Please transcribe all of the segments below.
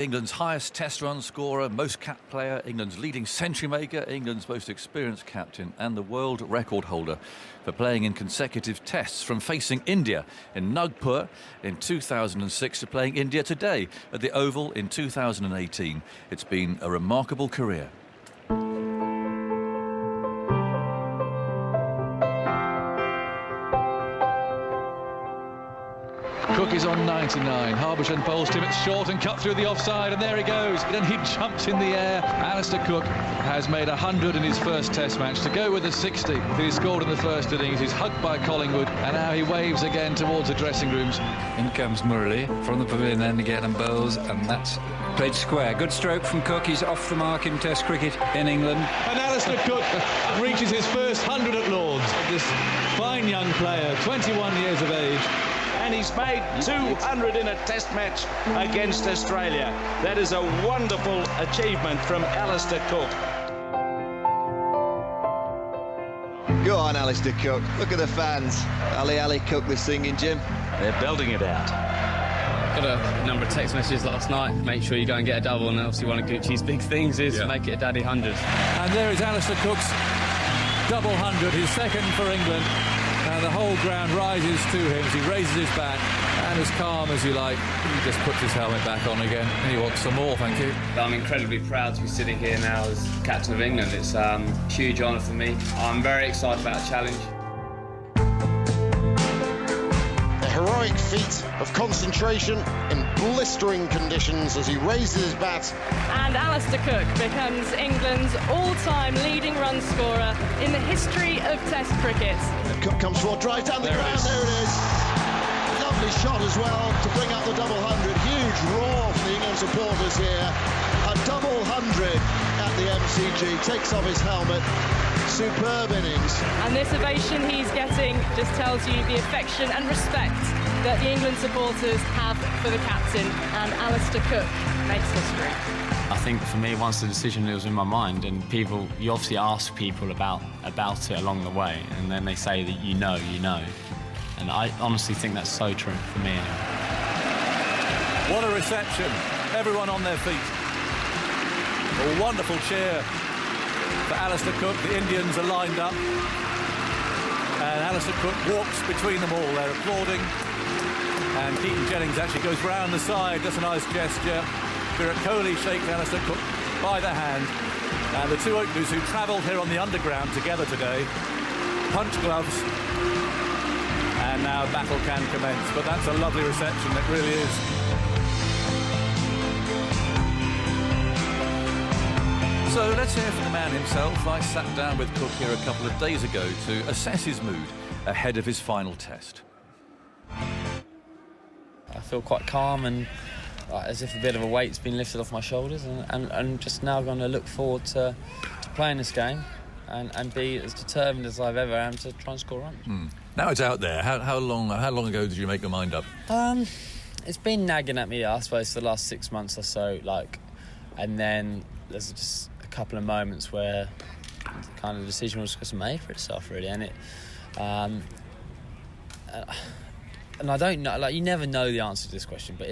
England's highest test run scorer, most cap player, England's leading century maker, England's most experienced captain and the world record holder for playing in consecutive tests, from facing India in Nagpur in 2006 to playing India today at the Oval in 2018. It's been a remarkable career. Cook is on 99. Harbison bowls to him. It's short and cut through the offside, and there he goes. Then he jumps in the air. Alistair Cook has made 100 in his first Test match to go with the 60 that he scored in the first innings. He's hugged by Collingwood, and now he waves again towards the dressing rooms. In comes Murray from the pavilion end again and bowls, and that's played square. Good stroke from Cook. He's off the mark in Test cricket in England. And Alistair Cook reaches his first 100 at Lord's. This fine young player, 21 years of age. And he's made 200 in a Test match against Australia. That is a wonderful achievement from Alistair Cook. Go on, Alistair Cook. Look at the fans. Ali Cook they're singing, Jim. They're belting it out. Got a number of text messages last night. Make sure you go and get a double, and obviously one of Gucci's big things is make it a daddy 100. And there is Alistair Cook's double 100, his second for England. And the whole ground rises to him as he raises his bat, and as calm as you like, he just puts his helmet back on again. He wants some more, thank you. I'm incredibly proud to be sitting here now as captain of England. It's a huge honour for me. I'm very excited about the challenge. A heroic feat of concentration in blistering conditions as he raises his bat. And Alistair Cook becomes England's all-time leading run scorer in the history of Test cricket. And Cook comes forward, drives down the ground, there it is. Lovely shot as well to bring up the double 100. Huge roar from the England supporters here. A double 100 at the MCG, takes off his helmet. Superb innings. And this ovation he's getting just tells you the affection and respect that the England supporters have for the captain, and Alistair Cook makes history. I think for me, once the decision was in my mind, and you obviously ask people about it along the way, and then they say that you know. And I honestly think that's so true for me anyway. What a reception. Everyone on their feet. A wonderful cheer for Alistair Cook. The Indians are lined up, and Alistair Cook walks between them all. They're applauding, and Keaton Jennings actually goes round the side. That's a nice gesture. Virat Kohli shakes Alistair Cook by the hand, and the two openers who travelled here on the underground together today punch gloves, and now battle can commence. But that's a lovely reception, it really is. So let's hear from the man himself. I sat down with Cook here a couple of days ago to assess his mood ahead of his final test. I feel quite calm and as if a bit of a weight's been lifted off my shoulders, and just now going to look forward to playing this game and be as determined as I've ever am to try and score runs. Now it's out there. How long ago did you make your mind up? It's been nagging at me, I suppose, for the last 6 months or so, and then there's just a couple of moments where the kind of decision was just made for itself, really, and I don't know, you never know the answer to this question, but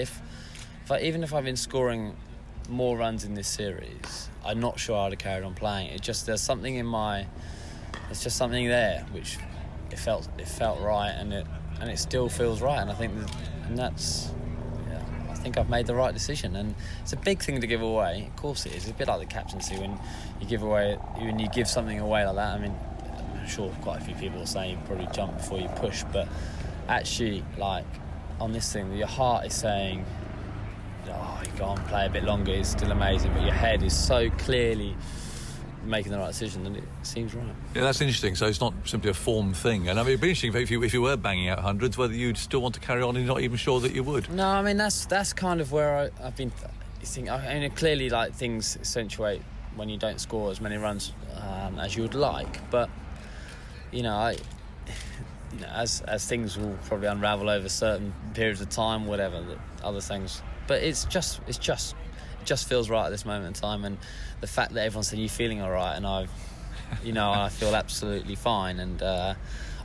even if I've been scoring more runs in this series, I'm not sure I'd have carried on playing. There's something it's just something there which it felt right, and it still feels right, and I think I think I've made the right decision, and it's a big thing to give away. Of course it is. It's a bit like the captaincy when you give something away like that. I mean, I'm sure quite a few people are saying you probably jump before you push, but actually, on this thing, your heart is saying, oh, you go on, play a bit longer, it's still amazing, but your head is so clearly making the right decision, and it seems right. Yeah, that's interesting. So it's not simply a form thing. And I mean, it'd be interesting if you were banging out hundreds, whether you'd still want to carry on and you're not even sure that you would. No, I mean, that's kind of where I've been thinking. I mean, clearly, things accentuate when you don't score as many runs as you would like, but as things will probably unravel over certain periods of time, whatever, other things. But it just feels right at this moment in time, and the fact that everyone's saying you're feeling all right, and I feel absolutely fine, and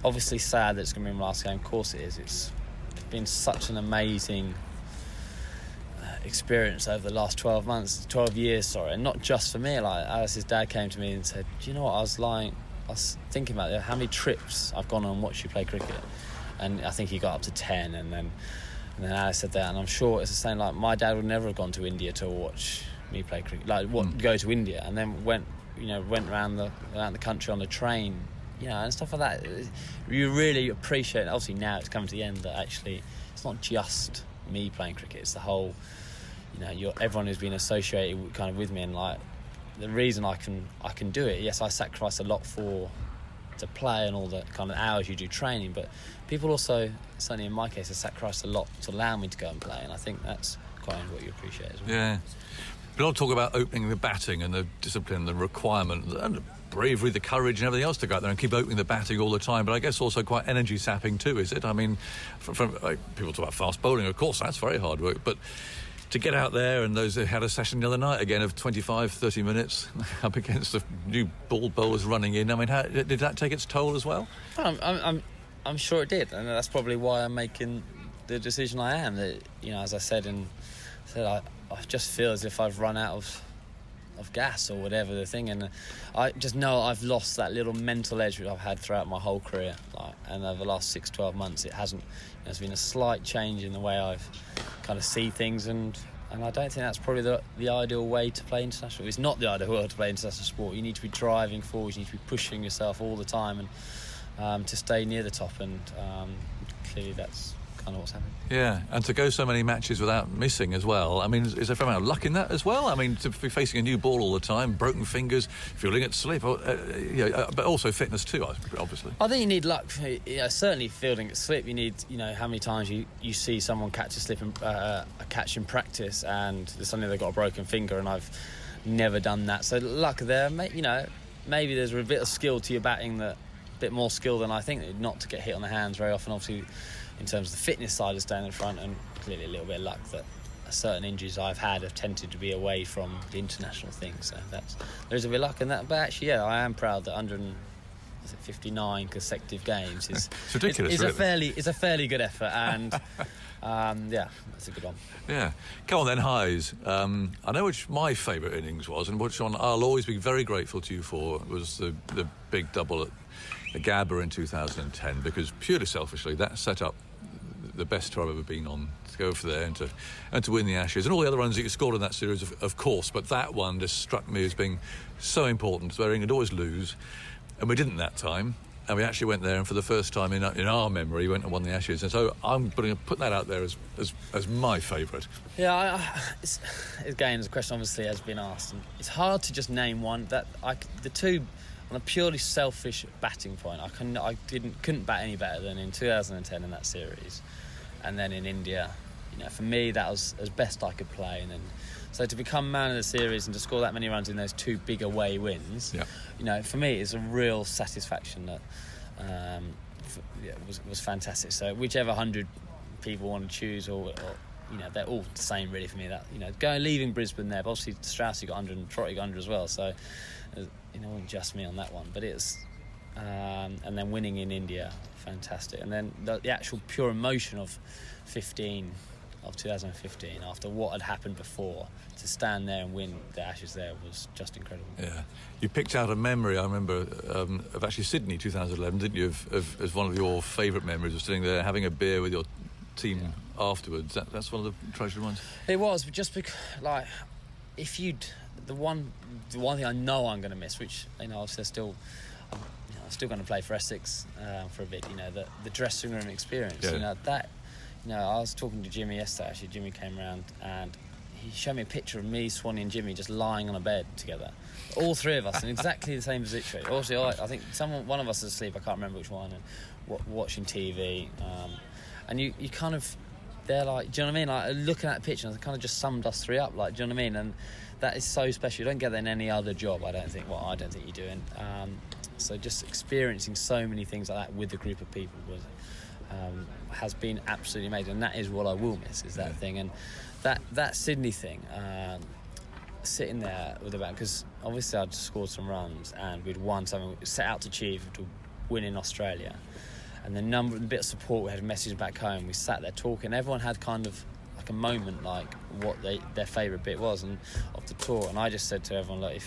obviously sad that it's going to be my last game. Of course it is. It's been such an amazing experience over the last 12 years, and not just for me. Like Alice's dad came to me and said, do you know what, I was thinking about how many trips I've gone on and watched you play cricket, and I think he got up to 10, and then Alice said that, and I'm sure it's the same. Like my dad would never have gone to India to watch me play cricket, go to India, and then went around the country on the train, and stuff like that. You really appreciate it. Obviously now it's coming to the end that actually it's not just me playing cricket, it's the whole, everyone who's been associated with me, and like the reason I can do it. Yes, I sacrifice a lot to play and all the kind of hours you do training, but people also, certainly in my case, have sacrificed a lot to allow me to go and play, and I think that's quite what you appreciate as well. Yeah. But I'll talk about opening the batting and the discipline, the requirement, and the bravery, the courage and everything else to go out there and keep opening the batting all the time. But I guess also quite energy sapping too, is it? I mean, from people talk about fast bowling, of course, that's very hard work, but to get out there, and those who had a session the other night again of 25-30 minutes up against the new ball bowlers running in, I mean, did that take its toll as well? I'm sure it did, and that's probably why I'm making the decision I am. That, as I said, I just feel as if I've run out of gas or whatever the thing, and I just know I've lost that little mental edge which I've had throughout my whole career, and over the last 6-12 months it hasn't. There's been a slight change in the way I've kind of see things, and I don't think that's probably the ideal way to play international. It's not the ideal way to play international sport. You need to be driving forward, you need to be pushing yourself all the time, and to stay near the top, and clearly that's kind of what's happening. Yeah, and to go so many matches without missing as well. I mean, is there a fair amount of luck in that as well? I mean, to be facing a new ball all the time, broken fingers, feeling at slip, but also fitness too, obviously. I think you need luck. Certainly fielding at slip. You need, how many times you see someone catch a slip a catch in practice, and suddenly they've got a broken finger, and I've never done that. So luck there. Maybe there's a bit of skill to your batting, that a bit more skill than I think, not to get hit on the hands very often. Obviously, in terms of the fitness side of staying in front, and clearly a little bit of luck that certain injuries I've had have tended to be away from the international thing, so there's a bit of luck in that. But actually, I am proud that 159 consecutive games is it's ridiculous. It's a fairly good effort, and that's a good one. Yeah, come on then, highs. I know which my favourite innings was, and which one I'll always be very grateful to you for, was the big double at the Gabba in 2010, because purely selfishly that set up the best tour I've ever been on, to go for there and to win the Ashes, and all the other runs that you scored in that series, of course, but that one just struck me as being so important, where England always lose, and we didn't that time, and we actually went there, and for the first time in our memory went and won the Ashes, and so I'm going to put that out there as my favourite. Yeah, again, the question obviously has been asked, and it's hard to just name one. The two, on a purely selfish batting point, I couldn't bat any better than in 2010 in that series, and then in India. For me, that was as best I could play, and then so to become man of the series and to score that many runs in those two big away wins, for me, it's a real satisfaction that was fantastic. So whichever 100 people want to choose, or they're all the same really for me. That leaving Brisbane there, but obviously Strauss got 100 and Trotty got 100 as well. So it wasn't just me on that one, but it's and then winning in India, fantastic, and then the actual pure emotion of 2015, after what had happened before, to stand there and win the Ashes there was just incredible. Yeah, you picked out a memory, I remember, of actually Sydney 2011, didn't you? As one of your favourite memories of sitting there having a beer with your team afterwards. That's one of the treasured ones. It was, but just because, if you'd the one thing I know I'm going to miss, which obviously I'm still going to play for Essex for a bit. The dressing room experience. Yeah. I was talking to Jimmy yesterday. Actually, Jimmy came around and he showed me a picture of me, Swanee, and Jimmy just lying on a bed together, all three of us in exactly the same position. Obviously, I think one of us is asleep. I can't remember which one. And watching TV, and you kind of, they're like, do you know what I mean? Like looking at the picture, and it kind of just summed us three up. Do you know what I mean? And that is so special. You don't get that in any other job, I don't think. Well, I don't think you do. And so just experiencing so many things like that with a group of people has been absolutely amazing. And that is what I will miss, is that thing. And that Sydney thing, sitting there with the band, because obviously I'd scored some runs and we'd won something we set out to achieve, to win in Australia. And the bit of support, we had messages back home, we sat there talking, everyone had kind of, I like a moment, like what their favourite bit was and of the tour. And I just said to everyone, like,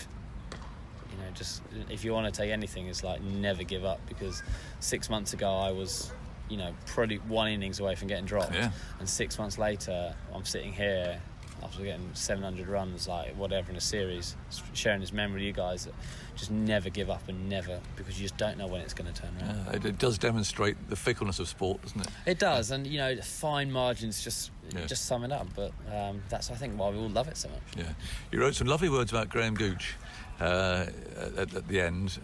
if you want to take anything, it's like never give up, because 6 months ago I was, probably one innings away from getting dropped, and 6 months later I'm sitting here after getting 700 runs, like whatever, in a series, sharing this memory with you guys, that just never give up, and never, because you just don't know when it's going to turn around. It does demonstrate the fickleness of sport, doesn't it? It does, and fine margins just sum it up. But that's, I think, why we all love it so much. Yeah, you wrote some lovely words about Graham Gooch at the end.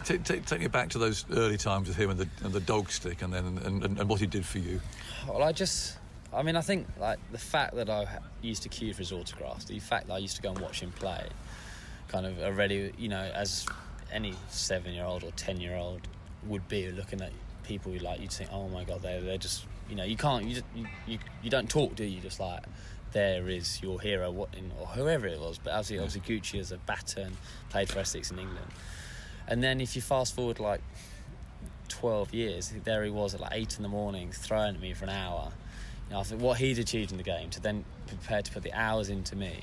Take me back to those early times with him and the dog stick, and then and what he did for you. Well, I think, like, the fact that I used to queue for his autographs, the fact that I used to go and watch him play, kind of already, as any 7-year-old or 10-year-old would be, looking at people who, like, you'd think, oh my God, they're just, you don't talk, do you? Just like, there is your hero, or whoever it was. But obviously Gucci as a batter and played for Essex in England. And then if you fast forward like 12 years, there he was at like 8 a.m, throwing at me for an hour. I think what he'd achieved in the game, to then prepare to put the hours into me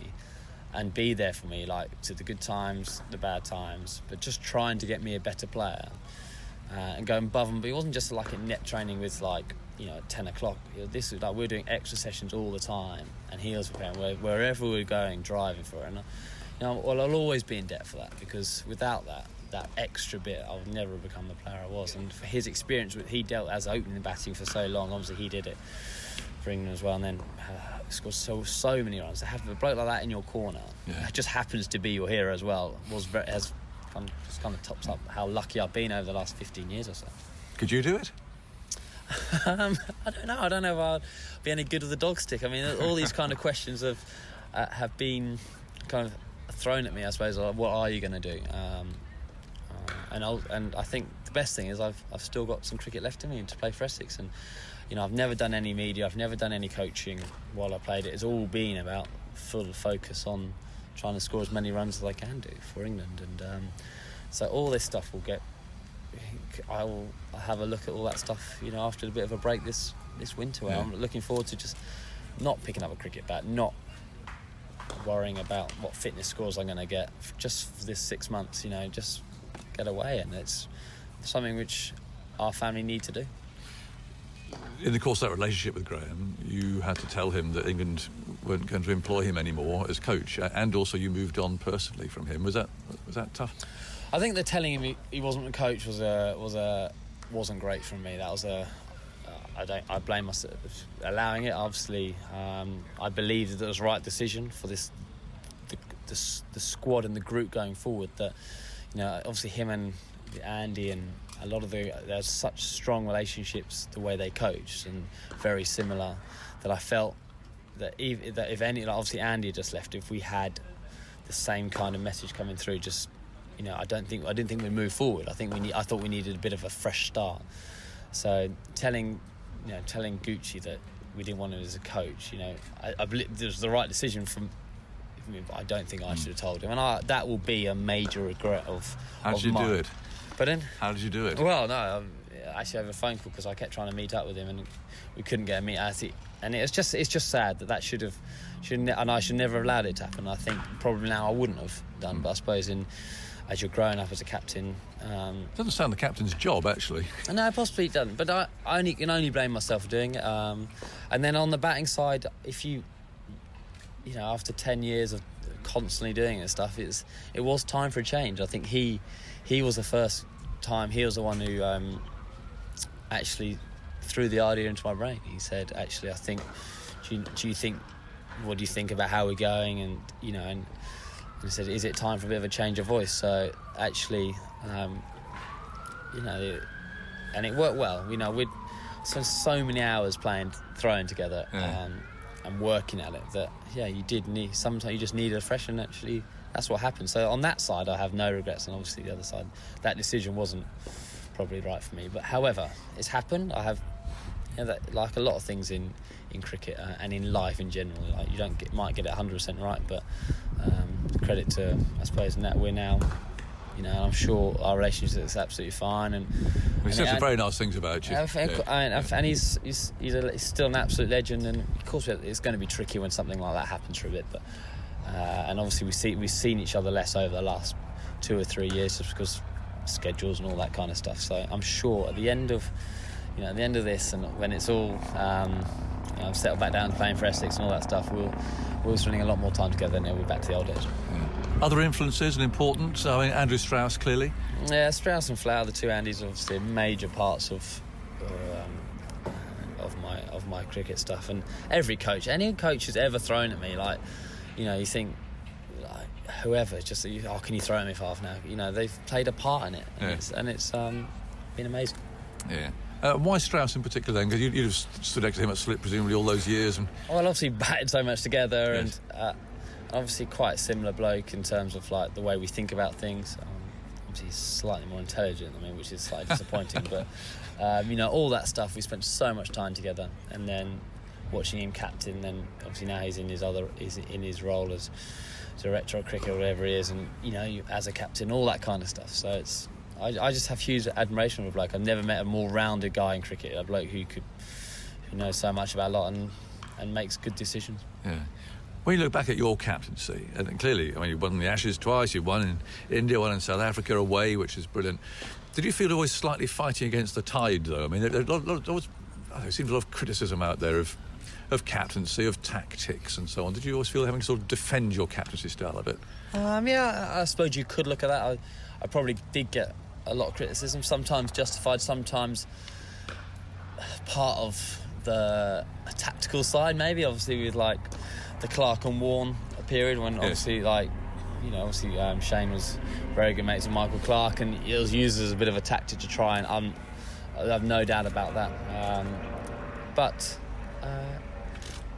and be there for me, like, to the good times, the bad times, but just trying to get me a better player, and going above him. But it wasn't just like in net training with, like, at 10 o'clock. This was like, we're doing extra sessions all the time, and he was preparing wherever we were going, driving for it. And I'll always be in debt for that, because without that extra bit, I would never have become the player I was. And for his experience, he dealt as opening and batting for so long. Obviously, he did it for England as well, and then scored so many runs. To have a bloke like that in your corner, it just happens to be your hero as well, just kind of tops up how lucky I've been over the last 15 years or so. Could you do it? I don't know if I'd be any good with the dog stick. I mean, all these kind of questions have been kind of thrown at me, I suppose. Like, what are you going to do? And I think the best thing is I've still got some cricket left in me to play for Essex, and I've never done any media, I've never done any coaching while I played it. It's all been about full focus on trying to score as many runs as I can do for England, and so all this stuff I'll have a look at all that stuff, after a bit of a break this winter. I'm looking forward to just not picking up a cricket bat, not worrying about what fitness scores I'm going to get, just for this 6 months, just get away. And it's something which our family need to do. In the course of that relationship with Graham, you had to tell him that England weren't going to employ him anymore as coach, and also you moved on personally from him. Was that tough? I think that telling him he wasn't a coach wasn't great from me. That was I blame myself for allowing it. Obviously, I believe that it was the right decision for the squad and the group going forward. That obviously him and Andy and a lot of there's such strong relationships, the way they coached, and very similar, that I felt that if any, like, obviously Andy had just left, if we had the same kind of message coming through, just I didn't think we'd move forward. I thought we needed a bit of a fresh start. So telling Gucci that we didn't want him as a coach, I believe it was the right decision from me, but I don't think I should have told him, and that will be a major regret of How did you do it? Pardon? How did you do it? Well, no, actually over a phone call, because I kept trying to meet up with him and we couldn't get a meet at it. And it's just sad that shouldn't, and I should never have allowed it to happen. I think probably now I wouldn't have done, but I suppose as you're growing up as a captain, doesn't sound the captain's job, actually. No, possibly it doesn't, but I can only blame myself for doing it. And then on the batting side, if you after 10 years of constantly doing this stuff, it was time for a change. I think he was the first time, he was the one who actually threw the idea into my brain. He said, actually, I think, what do you think about how we're going? And and he said, is it time for a bit of a change of voice? So actually, and it worked well. We'd spent so many hours throwing together, and working at it, that sometimes you just needed a fresh, and actually that's what happened. So on that side I have no regrets, and obviously the other side, that decision wasn't probably right for me. But however, it's happened. I have like a lot of things in cricket and in life in general, like you might get it 100% right, but credit to, I suppose, that we're now I'm sure our relationship is absolutely fine. And he said some very nice things about you. And he's still an absolute legend. And of course, it's going to be tricky when something like that happens for a bit. But and obviously we've seen each other less over the last 2 or 3 years just because schedules and all that kind of stuff. So I'm sure at the end of this, and when it's all I've settled back down to playing for Essex and all that stuff, we're spending a lot more time together, and we'll be back to the old days. Other influences and importance? I mean, Andrew Strauss, clearly. Yeah, Strauss and Flower, the two Andys, obviously major parts of my cricket stuff. And any coach who's ever thrown at me, like, you think, like, whoever, just can you throw at me for half an hour? They've played a part in it, and it's been amazing. Yeah. Why Strauss in particular then? Because you'd have stood next to him at slip presumably all those years. Well, obviously batted so much together, yes. And obviously quite a similar bloke in terms of like the way we think about things. Obviously he's slightly more intelligent than me, which is slightly disappointing. But all that stuff, we spent so much time together, and then watching him captain. Then obviously now he's in his role as director of cricket or whatever he is, and as a captain, all that kind of stuff. So it's. I just have huge admiration for a bloke. I've never met a more rounded guy in cricket, a bloke who knows so much about a lot and makes good decisions. Yeah. When you look back at your captaincy, and clearly, I mean, you won the Ashes twice, you won in India, won in South Africa away, which is brilliant. Did you feel always slightly fighting against the tide, though? I mean, there seems a lot of criticism out there of captaincy, of tactics and so on. Did you always feel having to sort of defend your captaincy style a bit? Yeah, I suppose you could look at that. I probably did get a lot of criticism, sometimes justified, sometimes part of the tactical side, maybe. Obviously with like the Clark and Warne period when obviously Shane was very good mates with Michael Clark, and it was used as a bit of a tactic to try, and I have no doubt about that. But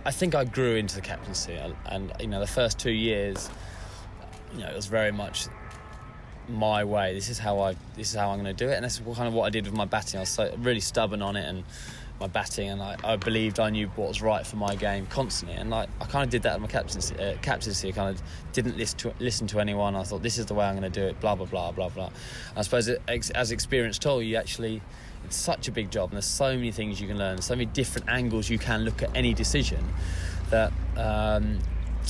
I think I grew into the captaincy, and the first 2 years, it was very much my way. This is how I'm going to do it, and that's kind of what I did with my batting. I was really stubborn on it, and my batting, and I believed I knew what was right for my game constantly, and I kind of did that in my captaincy. I kind of didn't listen to anyone. I thought, this is the way I'm going to do it, blah blah blah blah blah. And I suppose as experience told you, actually it's such a big job, and there's so many things you can learn, so many different angles you can look at any decision, that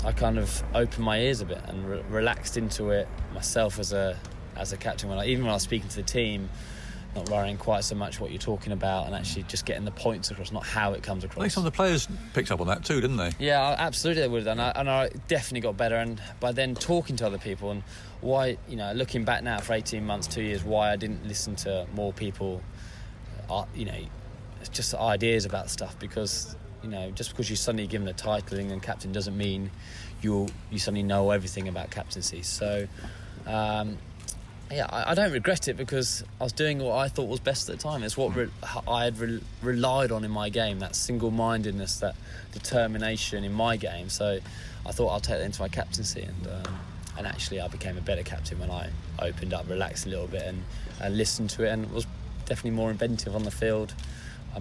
I kind of opened my ears a bit and relaxed into it myself as a captain. Even when I was speaking to the team, not worrying quite so much what you're talking about, and actually just getting the points across, not how it comes across. I think some of the players picked up on that too, didn't they? Yeah, absolutely they would have done, and I definitely got better. And by then talking to other people, and why, looking back now for 18 months, 2 years, why I didn't listen to more people, just ideas about stuff, because just because you suddenly given a title and captain doesn't mean you suddenly know everything about captaincy. So I don't regret it, because I was doing what I thought was best at the time. It's what I had relied on in my game, that single-mindedness, that determination in my game. So I thought I'll take that into my captaincy, and actually I became a better captain when I opened up, relaxed a little bit, and listened to it, and was definitely more inventive on the field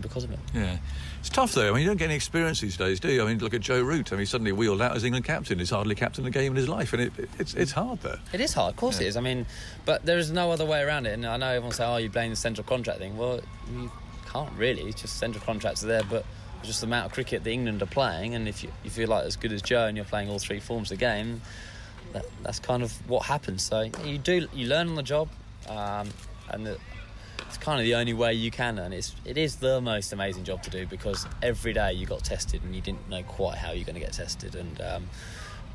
because of it. Yeah. It's tough, though. I mean, you don't get any experience these days, do you? I mean, look at Joe Root. I mean, he suddenly wheeled out as England captain. He's hardly captained a game in his life, and it's hard, though. It is hard, of course it is. I mean, but there is no other way around it. And I know everyone say, you blame the central contract thing. Well, you can't really. It's just central contracts are there, but it's just the amount of cricket that England are playing, and if you feel like as good as Joe and you're playing all three forms of the game, that's kind of what happens. So you learn on the job, and it's kind of the only way you can learn. It is the most amazing job to do, because every day you got tested and you didn't know quite how you're going to get tested, and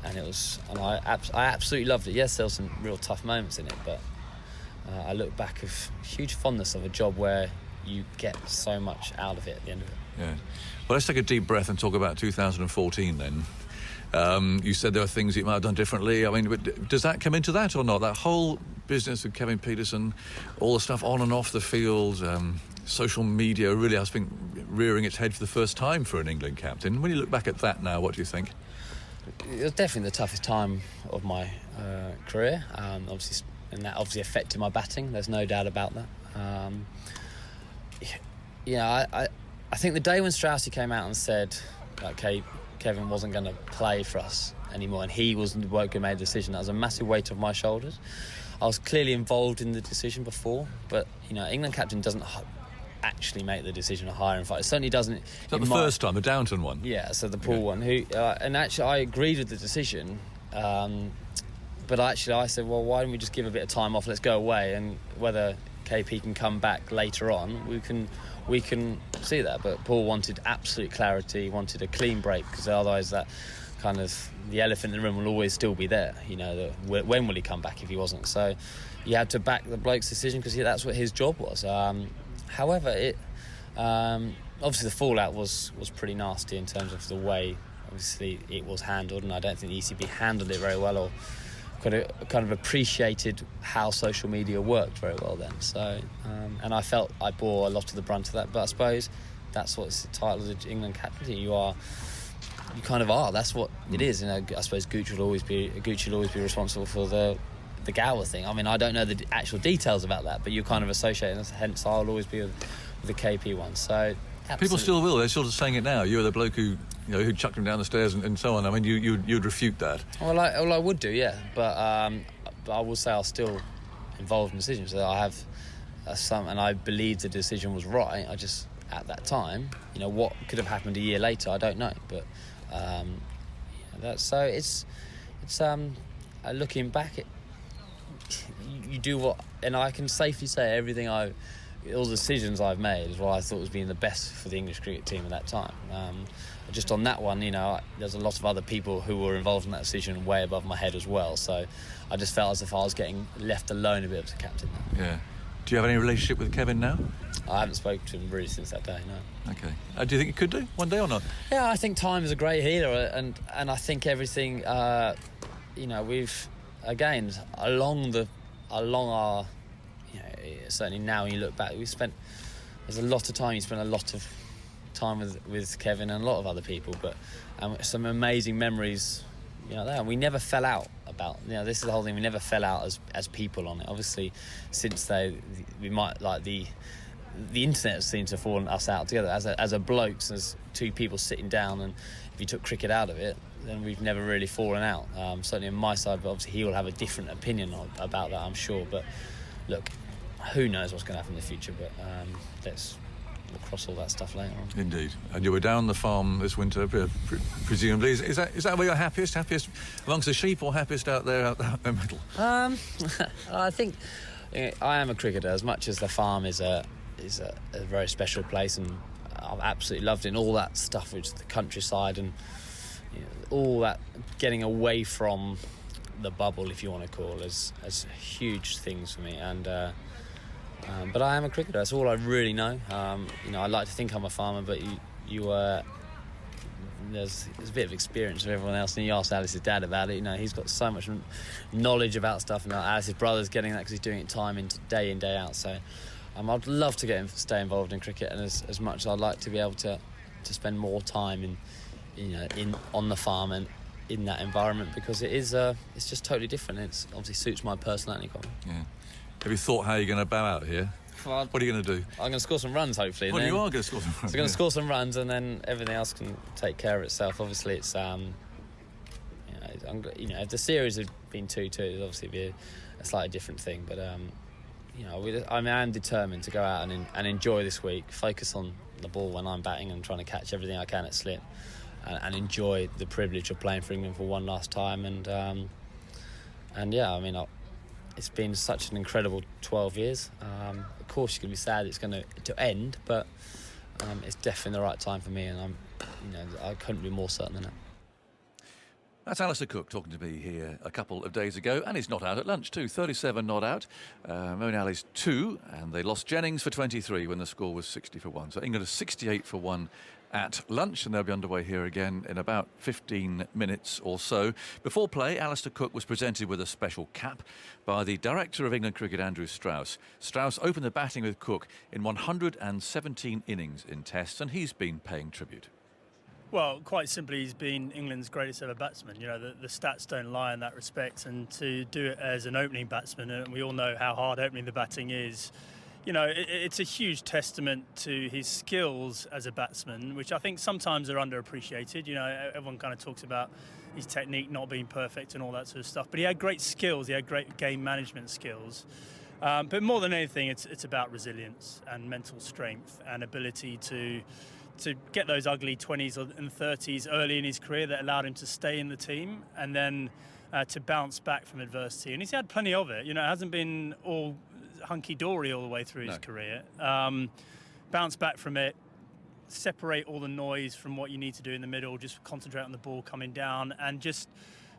I absolutely loved it. Yes, there were some real tough moments in it, but I look back with huge fondness of a job where you get so much out of it at the end of it. Yeah. Well, let's take a deep breath and talk about 2014 then. You said there were things you might have done differently. I mean, does that come into that or not? That whole business with Kevin Pietersen, all the stuff on and off the field, social media really has been rearing its head for the first time for an England captain. When you look back at that now, what do you think? It was definitely the toughest time of my career, obviously, and that obviously affected my batting. There's no doubt about that. I think the day when Strauss came out and said, okay, Kevin wasn't going to play for us anymore, and he wasn't the bloke who made the decision, that was a massive weight off my shoulders. I was clearly involved in the decision before, but England captain doesn't actually make the decision of hiring fight. It certainly doesn't. Is that the first time, the Downton one? Yeah, so the Paul one. And actually, I agreed with the decision, but actually, I said, well, why don't we just give a bit of time off? Let's go away, and whether KP can come back later on, we can see that. But Paul wanted absolute clarity, wanted a clean break, because otherwise that kind of the elephant in the room will always still be there. When will he come back if he wasn't? So you had to back the bloke's decision, because that's what his job was. However, obviously the fallout was pretty nasty in terms of the way, obviously, it was handled, and I don't think the ECB handled it very well, or kind of appreciated how social media worked very well then. So, and I felt I bore a lot of the brunt of that. But I suppose that's what's the title of the England captaincy. You kind of are. That's what it is. I suppose Gooch will always be responsible for the Gower thing. I mean, I don't know the actual details about that, but you kind of associate, and hence I'll always be with the KP one. So people still will. They're still just saying it now. You're the bloke who chucked him down the stairs and so on. I mean, you'd refute that. Well, I would do, yeah. But I will say I'm still involved in decisions. So I have some, and I believe the decision was right. I just, at that time, what could have happened a year later, I don't know. But so it's looking back, you do what, and I can safely say all the decisions I've made is what I thought was being the best for the English cricket team at that time. Just on that one, there's a lot of other people who were involved in that decision way above my head as well. So I just felt as if I was getting left alone a bit as a captain. Yeah. Do you have any relationship with Kevin now? I haven't spoken to him really since that day, no. Okay. Do you think you could do one day or not? Yeah, I think time is a great healer, and I think everything, we've, again, along our, certainly now when you look back, there's a lot of time, you spent a lot of time with Kevin and a lot of other people, but some amazing memories, there, and we never fell out about, this is the whole thing, we never fell out as people on it. Obviously, since we might, like, the internet seems to have fallen us out together as a blokes, as two people sitting down, and if you took cricket out of it, then we've never really fallen out, certainly on my side, but obviously he will have a different opinion about that, I'm sure. But look, who knows what's going to happen in the future, but we'll cross all that stuff later on. Indeed. And you were down the farm this winter, presumably. Is that where you're happiest amongst the sheep, or happiest out there in middle? I think I am a cricketer, as much as the farm is a very special place, and I've absolutely loved it, and all that stuff, which is the countryside, and all that, getting away from the bubble, if you want to call it, as huge things for me. And but I am a cricketer. That's all I really know. I like to think I'm a farmer, but there's a bit of experience with everyone else. And you ask Alice's dad about it. He's got so much knowledge about stuff, and Alice's brother's getting that because he's doing it time in, day out. So I'd love to stay involved in cricket, and as much as I'd like to be able to spend more time on the farm and in that environment, because it's just totally different. It obviously suits my personality quite well. Yeah. Have you thought how you're going to bow out here? Well, what are you going to do? I'm going to score some runs, hopefully. Well, you are going to score some runs. So I'm going to score some runs, and then everything else can take care of itself. Obviously, it's if the series had been 2-2, it'd obviously be a slightly different thing. But I'm determined to go out and enjoy this week, focus on the ball when I'm batting and trying to catch everything I can at slip, and enjoy the privilege of playing for England for one last time. It's been such an incredible 12 years. Of course, you're going to be sad it's going to end, but it's definitely the right time for me, and I couldn't be more certain than that. That's Alistair Cook talking to me here a couple of days ago, and he's not out at lunch too. 37 not out, Moeen Ali's 2, and they lost Jennings for 23 when the score was 60 for 1. So England are 68 for 1 at lunch, and they'll be underway here again in about 15 minutes or so. Before play, Alistair Cook was presented with a special cap by the director of England cricket, Andrew Strauss. Strauss opened the batting with Cook in 117 innings in tests, and he's been paying tribute. Well, quite simply, he's been England's greatest ever batsman. The stats don't lie in that respect, and to do it as an opening batsman, and we all know how hard opening the batting is, it's a huge testament to his skills as a batsman, which I think sometimes are underappreciated. Everyone kind of talks about his technique not being perfect and all that sort of stuff. But he had great skills. He had great game management skills. But more than anything, it's about resilience and mental strength and ability to get those ugly 20s and 30s early in his career that allowed him to stay in the team and then to bounce back from adversity. And he's had plenty of it. You know, it hasn't been all hunky-dory all the way through his career. Bounce back from it, separate all the noise from what you need to do in the middle, just concentrate on the ball coming down and just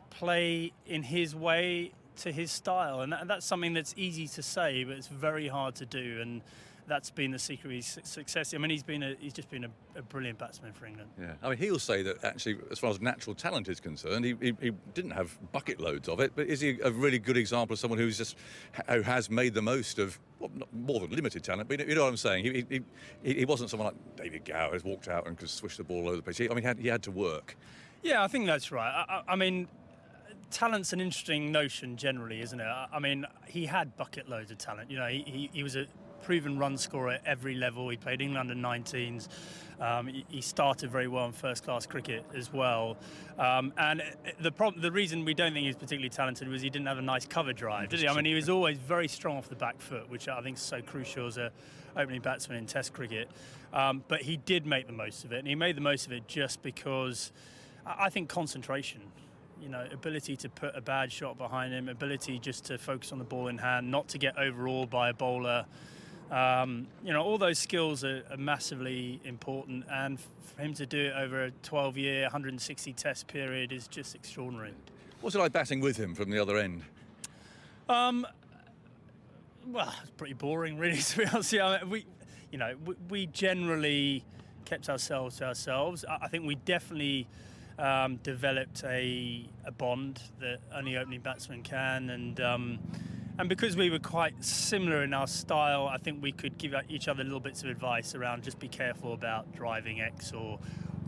play in his way to his style. And that's something that's easy to say, but it's very hard to do. And that's been the secret of his success. I mean, he's just been a brilliant batsman for England. Yeah, I mean, he'll say that actually, as far as natural talent is concerned, he didn't have bucket loads of it. But is he a really good example of someone who has made the most of more than limited talent? But you know what I'm saying? He wasn't someone like David Gower who's walked out and could swish the ball all over the place. I mean, he had to work. Yeah, I think that's right. I mean, talent's an interesting notion generally, isn't it? I mean, he had bucket loads of talent. You know, he was a proven run scorer at every level. He played England under 19s. He started very well in first-class cricket as well. And the reason we don't think he was particularly talented was he didn't have a nice cover drive, did he? I mean, he was always very strong off the back foot, which I think is so crucial as a opening batsman in Test cricket. But he did make the most of it, and he made the most of it just because I think concentration. You know, ability to put a bad shot behind him, ability just to focus on the ball in hand, not to get overawed by a bowler. You know, all those skills are massively important, and for him to do it over a 12-year, 160 Test period is just extraordinary. What's it like batting with him from the other end? Well, it's pretty boring, really, to be honest. I mean, we generally kept ourselves to ourselves. I think we definitely developed a bond that only opening batsmen can, and because we were quite similar in our style, I think we could give each other little bits of advice around just be careful about driving X, or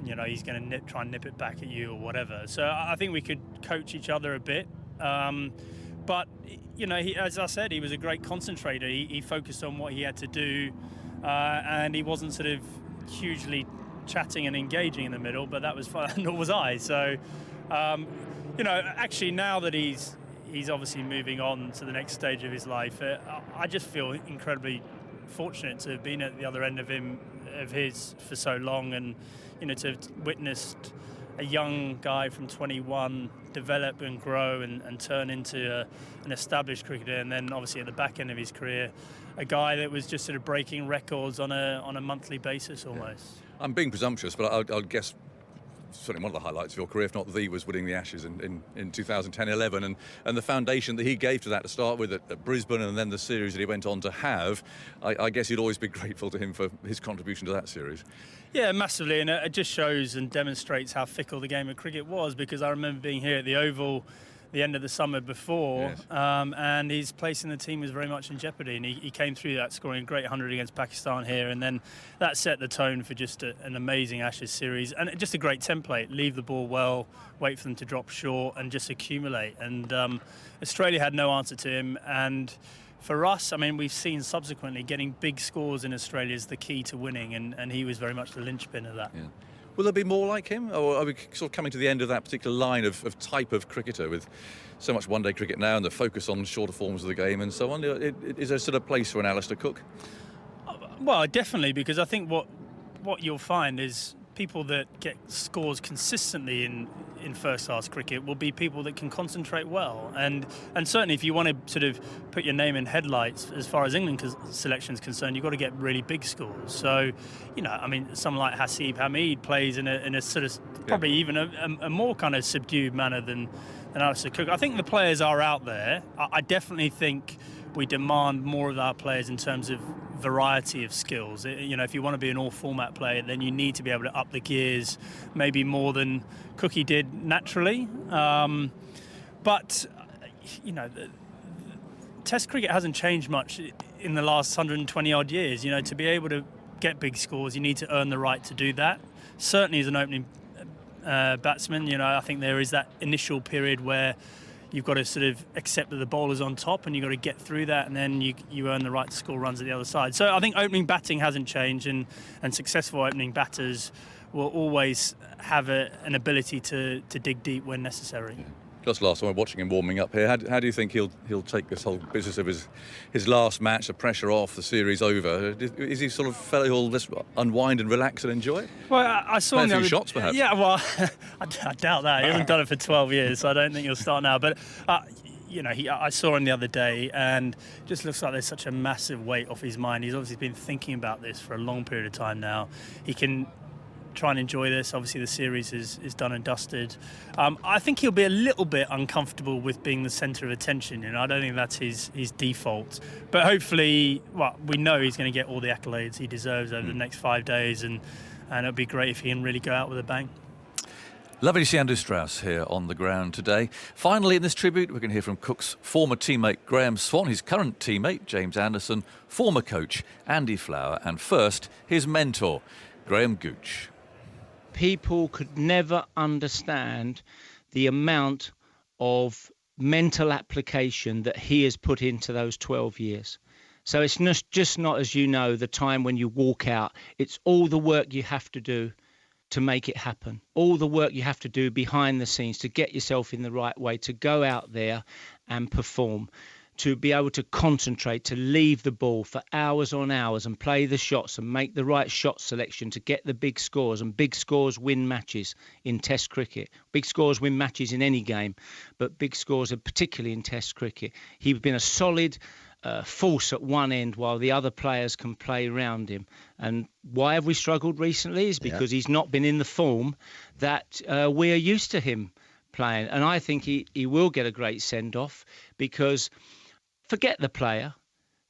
you know, he's going to try and nip it back at you or whatever. So I think we could coach each other a bit. But you know, as I said, he was a great concentrator. He focused on what he had to do, and he wasn't sort of hugely chatting and engaging in the middle, but that was fun, nor was I. So, you know, actually now that he's obviously moving on to the next stage of his life, I just feel incredibly fortunate to have been at the other end of his for so long, and you know, to have witnessed a young guy from 21 develop and grow and turn into an established cricketer, and then obviously at the back end of his career, a guy that was just sort of breaking records on a monthly basis almost. Yeah. I'm being presumptuous, but I'll guess certainly one of the highlights of your career, if not the, was winning the Ashes in 2010-11, and the foundation that he gave to that to start with at Brisbane, and then the series that he went on to have. I guess you'd always be grateful to him for his contribution to that series. Yeah, massively, and it just shows and demonstrates how fickle the game of cricket was, because I remember being here at the Oval the end of the summer before, yes. And his place in the team was very much in jeopardy, and he came through that scoring a great 100 against Pakistan here, and then that set the tone for just an amazing Ashes series, and just a great template. Leave the ball well, wait for them to drop short, and just accumulate. And Australia had no answer to him, and for us, I mean, we've seen subsequently getting big scores in Australia is the key to winning, and he was very much the linchpin of that. Yeah. Will there be more like him, or are we sort of coming to the end of that particular line of type of cricketer, with so much one-day cricket now and the focus on shorter forms of the game and so on? Is there sort of place for an Alistair Cook? Well, definitely, because I think what you'll find is people that get scores consistently in first-class cricket will be people that can concentrate well, and certainly if you want to sort of put your name in headlights as far as England selection is concerned, you've got to get really big scores. So, you know, I mean, someone like Hasib Hamid plays in a sort of probably even a more kind of subdued manner than Alistair Cook. I think the players are out there. I definitely think we demand more of our players in terms of variety of skills. You know, if you want to be an all-format player, then you need to be able to up the gears, maybe more than Cookie did naturally. But you know, Test cricket hasn't changed much in the last 120 odd years. You know, to be able to get big scores, you need to earn the right to do that. Certainly as an opening batsman, you know, I think there is that initial period where you've got to sort of accept that the bowler's on top, and you've got to get through that, and then you earn the right to score runs at the other side. So I think opening batting hasn't changed, and successful opening batters will always have an ability to dig deep when necessary. Yeah. Just last time, watching him warming up here, how do you think he'll take this whole business of his last match, the pressure off, the series over? Is he sort of fellow who'll just unwind and relax and enjoy it? Well, I saw him a few shots, perhaps. Yeah, well, I doubt that. He hasn't done it for 12 years, so I don't think he'll start now. But I saw him the other day, and it just looks like there's such a massive weight off his mind. He's obviously been thinking about this for a long period of time now. He can try and enjoy this. Obviously the series is done and dusted. I think he'll be a little bit uncomfortable with being the centre of attention, I don't think that's his default, but hopefully, we know he's going to get all the accolades he deserves over the next 5 days, and it'll be great if he can really go out with a bang. Lovely to see Andrew Strauss here on the ground today. Finally, in this tribute, we're going to hear from Cook's former teammate Graham Swan, his current teammate James Anderson, former coach Andy Flower, and first, his mentor, Graham Gooch. People could never understand the amount of mental application that he has put into those 12 years. So it's just not, as you know, the time when you walk out. It's all the work you have to do to make it happen. All the work you have to do behind the scenes to get yourself in the right way, to go out there and perform, to be able to concentrate, to leave the ball for hours on hours and play the shots and make the right shot selection to get the big scores. And big scores win matches in Test cricket. Big scores win matches in any game, but big scores are particularly in Test cricket. He's been a solid force at one end while the other players can play around him. And why have we struggled recently is because he's not been in the form that we're used to him playing. And I think he will get a great send-off, because forget the player,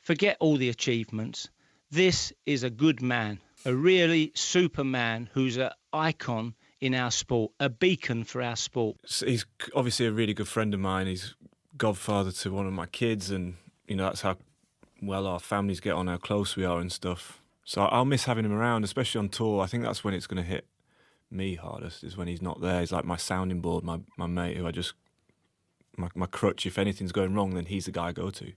forget all the achievements. This is a good man, a really superman who's an icon in our sport, a beacon for our sport. He's obviously a really good friend of mine. He's godfather to one of my kids, and that's how well our families get on, how close we are and stuff. So I'll miss having him around, especially on tour. I think that's when it's going to hit me hardest, is when he's not there. He's like my sounding board, my mate who my crutch. If anything's going wrong, then he's the guy I go to.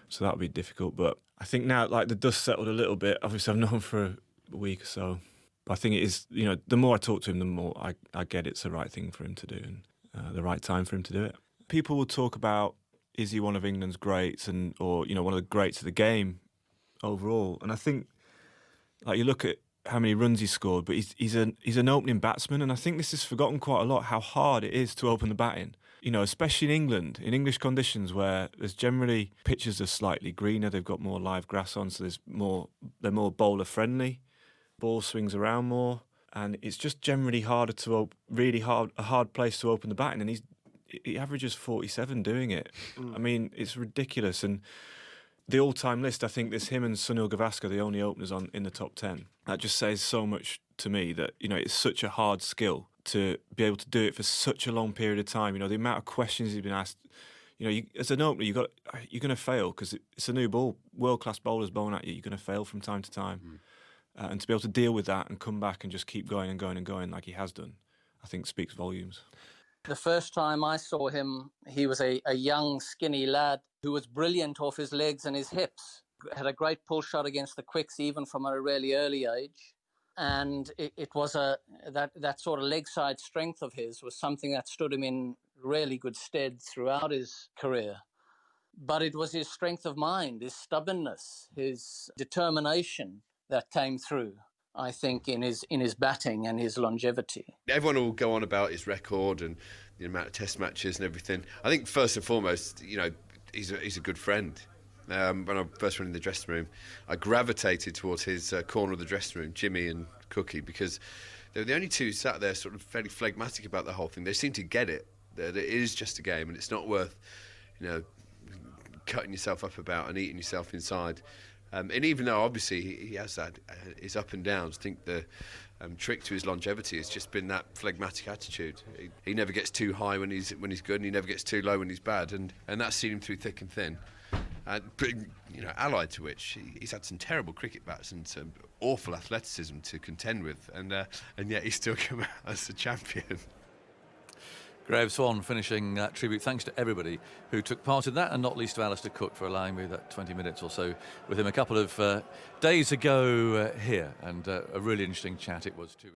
So that'll be difficult. But I think now, like, the dust settled a little bit. Obviously, I've known him for a week or so. But I think it is, the more I talk to him, the more I get it's the right thing for him to do, and the right time for him to do it. People will talk about, is he one of England's greats, or one of the greats of the game overall? And I think, like, you look at how many runs he scored, but he's an opening batsman, and I think this is forgotten quite a lot, how hard it is to open the batting. Especially in England, in English conditions where there's generally pitches are slightly greener, they've got more live grass on, so they're more bowler friendly. Ball swings around more, and it's just generally harder to a hard place to open the batting, and he averages 47 doing it. I mean, it's ridiculous. And the all-time list, I think there's him and Sunil Gavaskar, the only openers in the top 10. That just says so much to me that it's such a hard skill to be able to do it for such a long period of time. The amount of questions he's been asked. As an opener, you're going to fail because it's a new ball. World-class bowlers bowling at you. You're going to fail from time to time. And to be able to deal with that and come back and just keep going and going and going like he has done, I think speaks volumes. The first time I saw him, he was a young, skinny lad who was brilliant off his legs and his hips. Had a great pull shot against the quicks, even from a really early age. And it was that sort of leg side strength of his was something that stood him in really good stead throughout his career. But it was his strength of mind, his stubbornness, his determination that came through, I think, in his batting and his longevity. Everyone will go on about his record and the amount of Test matches and everything. I think first and foremost, he's a good friend. When I first went in the dressing room, I gravitated towards his corner of the dressing room, Jimmy and Cookie, because they were the only two sat there sort of fairly phlegmatic about the whole thing. They seem to get it, that it is just a game and it's not worth, cutting yourself up about and eating yourself inside. And even though obviously he has that his up and downs, I think the trick to his longevity has just been that phlegmatic attitude. He never gets too high when he's good, and he never gets too low when he's bad, and that's seen him through thick and thin. But allied to which he's had some terrible cricket bats and some awful athleticism to contend with, and yet he's still come out as the champion. Graham Swan finishing that tribute. Thanks to everybody who took part in that, and not least to Alistair Cook for allowing me that 20 minutes or so with him a couple of days ago here, and a really interesting chat it was too.